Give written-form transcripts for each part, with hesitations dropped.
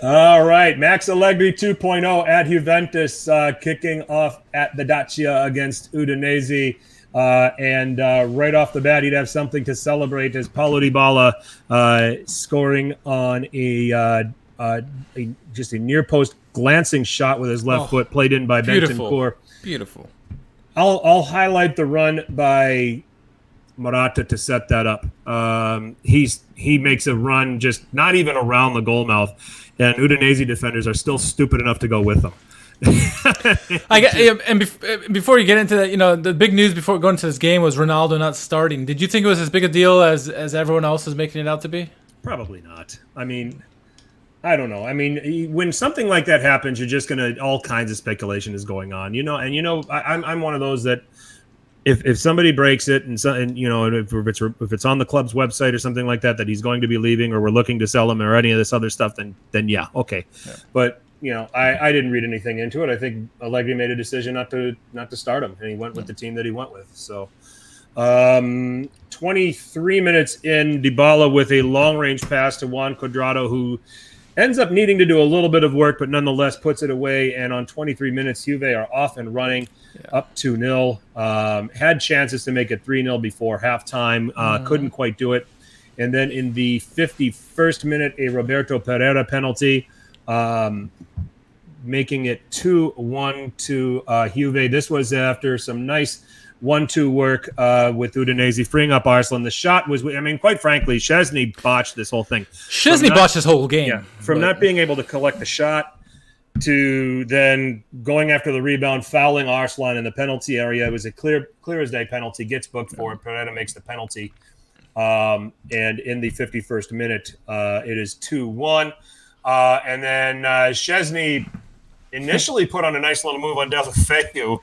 All right, Max Allegri 2.0 at Juventus, kicking off at the Dacia against Udinese. And right off the bat, he'd have something to celebrate as Paulo Dybala scoring on just a near post glancing shot with his left foot, played in by Bentancur. Beautiful. I'll highlight the run by Morata to set that up. He makes a run just not even around the goal mouth, and Udinese defenders are still stupid enough to go with him. Before you get into that, the big news before going to this game was Ronaldo not starting. Did you think it was as big a deal as everyone else is making it out to be? Probably not. I mean, I don't know. I mean, when something like that happens, you're just gonna all kinds of speculation is going on, I'm one of those that if somebody breaks it and if it's on the club's website or something like that he's going to be leaving or we're looking to sell him or any of this other stuff, then yeah, okay. Yeah. But I didn't read anything into it. I think Allegri made a decision not to start him, and he went with the team that he went with. So 23 minutes in, Dybala with a long-range pass to Juan Cuadrado, who ends up needing to do a little bit of work, but nonetheless puts it away. And on 23 minutes, Juve are off and running, up 2-0. Had chances to make it 3-0 before halftime. Couldn't quite do it. And then in the 51st minute, a Roberto Pereira penalty, making it 2-1 to Juve. This was after some nice 1-2 work with Udinese, freeing up Arslan. The shot was, quite frankly, Szczesny botched this whole thing. Szczesny botched this whole game. Yeah, from not being able to collect the shot to then going after the rebound, fouling Arslan in the penalty area. It was a clear as day penalty, gets booked for it. Pereira makes the penalty. And in the 51st minute, it is 2-1. And then Szczesny initially put on a nice little move on Deulofeu,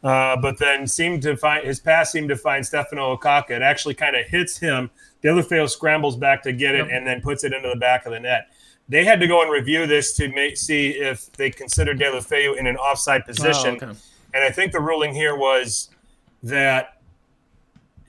but then his pass seemed to find Stefano Okaka. It actually kind of hits him. Deulofeu scrambles back to get it and then puts it into the back of the net. They had to go and review this to see if they considered Deulofeu in an offside position. Oh, okay. And I think the ruling here was that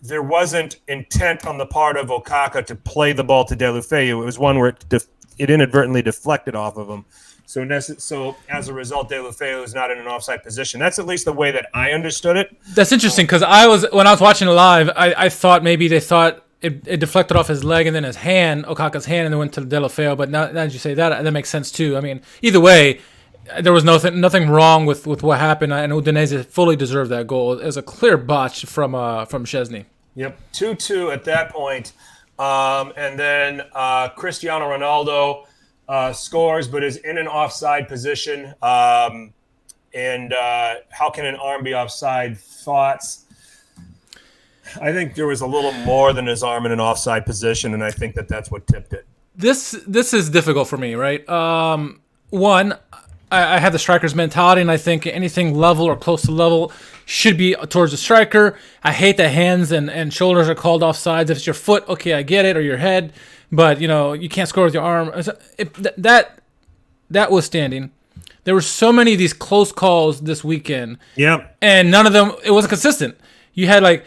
there wasn't intent on the part of Okaka to play the ball to Deulofeu. It was one where it inadvertently deflected off of him. So as a result, Deulofeu is not in an offside position. That's at least the way that I understood it. That's interesting because when I was watching it live, I thought maybe they thought it deflected off his leg and then his hand, Okaka's hand, and then went to Deulofeu. But now that you say that makes sense too. I mean, either way, there was nothing wrong with what happened, and Udinese fully deserved that goal. It was a clear botch from Szczesny. Yep, 2-2 at that point. And then Cristiano Ronaldo scores, but is in an offside position. And how can an arm be offside? Thoughts? I think there was a little more than his arm in an offside position, and I think that's what tipped it. This is difficult for me, right? One, I have the striker's mentality, and I think anything level or close to level should be towards the striker. I hate that hands and shoulders are called offsides. If it's your foot, okay, I get it, or your head, but you can't score with your arm. That was standing. There were so many of these close calls this weekend. Yeah, and none of them, it wasn't consistent. You had like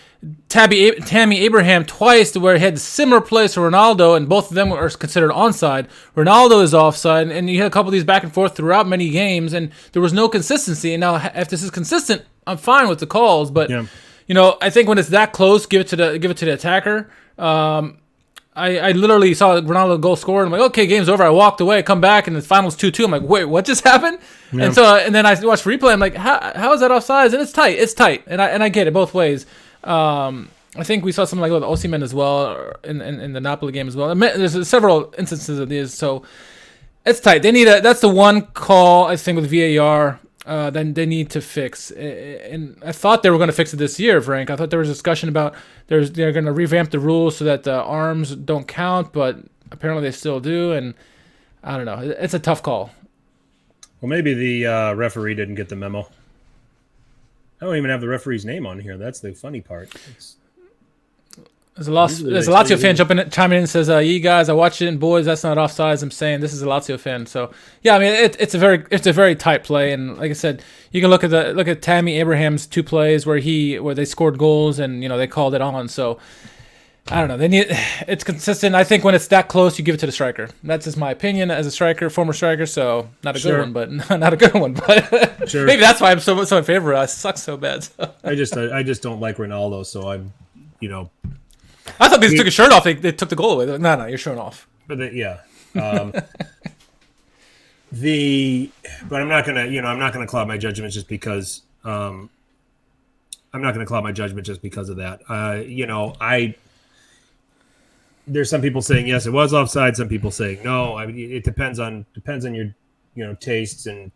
Tammy Abraham twice to where he had similar plays to Ronaldo, and both of them were considered onside. Ronaldo is offside, and you had a couple of these back and forth throughout many games, and there was no consistency. And now, if this is consistent, I'm fine with the calls. But I think when it's that close, give it to the attacker. I literally saw Ronaldo goal scored. I'm like, okay, game's over. I walked away. I come back, and the final's 2-2. I'm like, wait, what just happened? Yeah. And then I watched replay. I'm like, how is that offsides? And it's tight. And I get it both ways. I think we saw something like with Osimhen as well in the Napoli game as well. There's several instances of these, so it's tight. That's the one call I think with VAR. Then they need to fix. And I thought they were going to fix it this year, Frank. I thought there was a discussion about they're going to revamp the rules so that the arms don't count, but apparently they still do. And I don't know. It's a tough call. Well, maybe the referee didn't get the memo. I don't even have the referee's name on here. That's the funny part. There's a Lazio fan chiming in and says, "You guys, I watched it, and boys, that's not offsides." I'm saying this is a Lazio fan, so yeah. I mean, it's a very tight play, and like I said, you can look at Tammy Abraham's two plays where they scored goals, and they called it on. So I don't know. They need it's consistent. I think when it's that close, you give it to the striker. That's just my opinion as a striker, former striker. So not a good one, but not a good one. But Sure. maybe that's why I'm so in favor. I suck so bad. So. I just don't like Ronaldo, so I'm, I thought they took his shirt off. They took the goal away. No, you're showing off. But but I'm not gonna cloud my judgment just because of that. There's some people saying yes, it was offside. Some people saying no. I mean, it depends on your tastes, and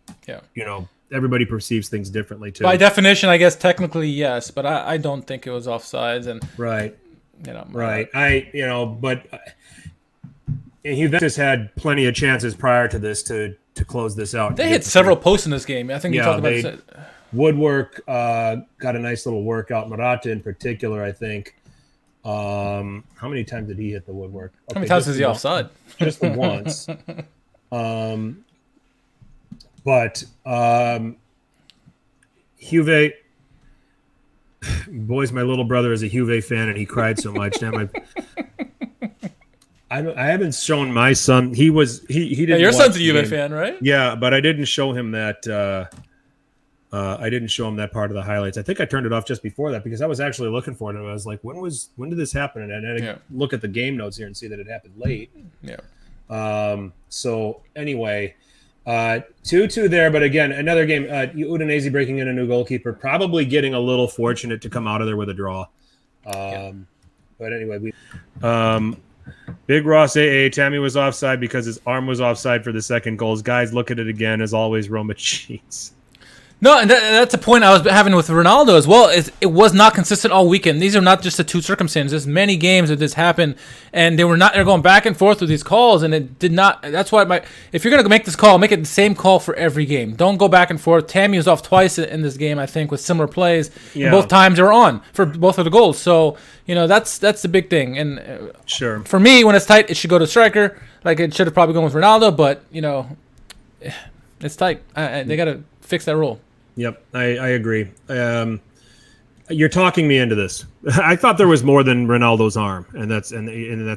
everybody perceives things differently too. By definition, I guess technically yes, but I don't think it was offsides. And right. But Juventus had plenty of chances prior to this to close this out. They hit several posts in this game. I think you talked about it. Woodwork got a nice little workout. Morata in particular, I think. How many times did he hit the woodwork? How many times is he offside? Just the once. But Juve, boys, my little brother is a Juve fan, and he cried so much. Damn, I haven't shown my son. He didn't. Your son's a Juve fan, right? Yeah, but I didn't show him that. I didn't show him that part of the highlights. I think I turned it off just before that because I was actually looking for it, and I was like, when did this happen? And I look at the game notes here and see that it happened late. Yeah. So anyway, 2-2 there, but again, another game. Udinese breaking in a new goalkeeper, probably getting a little fortunate to come out of there with a draw. But anyway, Big Ross AA, Tammy was offside because his arm was offside for the second goals. Guys, look at it again. As always, Roma cheats. No, and that's a point I was having with Ronaldo as well. It was not consistent all weekend. These are not just the two circumstances. Many games that this happened, and they're going back and forth with these calls, and it did not. That's why if you're going to make this call, make it the same call for every game. Don't go back and forth. Tammy was off twice in this game, I think, with similar plays. Yeah. Both times they were on for both of the goals. So that's the big thing. And sure, for me, when it's tight, it should go to striker. Like it should have probably gone with Ronaldo, but it's tight. They got to fix that rule. Yep, I agree. You're talking me into this. I thought there was more than Ronaldo's arm, and that's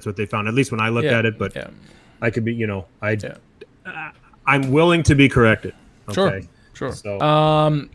what they found. At least when I looked at it, but I could be, I'm willing to be corrected. Okay? Sure. So,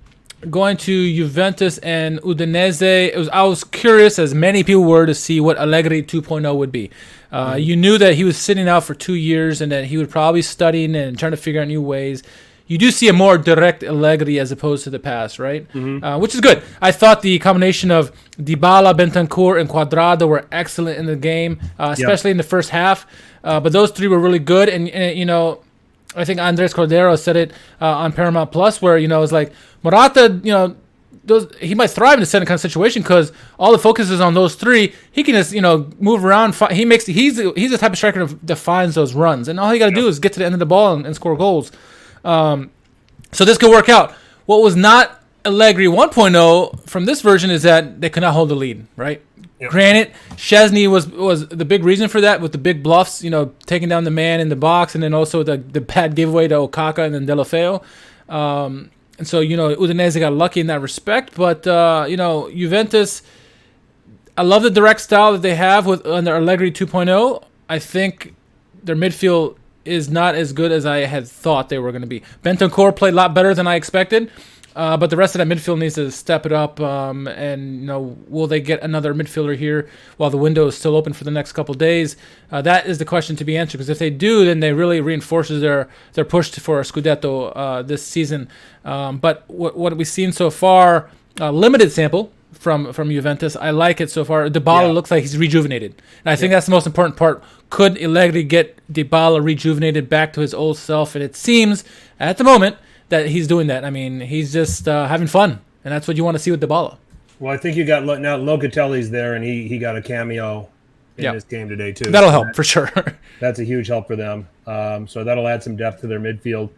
going to Juventus and Udinese, I was curious, as many people were, to see what Allegri 2.0 would be. You knew that he was sitting out for 2 years, and that he would probably studying and trying to figure out new ways. You do see a more direct Allegri as opposed to the past, right? Mm-hmm. Which is good. I thought the combination of Dybala, Bentancur, and Cuadrado were excellent in the game, especially in the first half. But those three were really good. And I think Andres Cordero said it on Paramount Plus, where, it's like Morata, he might thrive in a certain kind of situation because all the focus is on those three. He can just, move around. He's the type of striker that finds those runs. And all you got to do is get to the end of the ball and score goals. So this could work out. What was not Allegri 1.0 from this version is that they could not hold the lead, right? Yep. Granted, Szczesny was the big reason for that with the big bluffs, taking down the man in the box, and then also the bad giveaway to Okaka and then Delafeo. And so, Udinese got lucky in that respect. But, Juventus, I love the direct style that they have under Allegri 2.0. I think their midfield is not as good as I had thought they were going to be. Bentancur played a lot better than I expected, but the rest of that midfield needs to step it up. And will they get another midfielder here while the window is still open for the next couple days? That is the question to be answered. Because if they do, then they really reinforces their push for a Scudetto this season. But what we've seen so far, limited sample from Juventus. I like it so far. Dybala looks like he's rejuvenated, and I think that's the most important part. Could Allegri get Dybala rejuvenated back to his old self? And it seems at the moment that he's doing that. I mean, he's just having fun, and that's what you want to see with Dybala. Well, I think you got now Locatelli's there, and he got a cameo in this game today too. That'll help for sure. That's a huge help for them. So that'll add some depth to their midfield.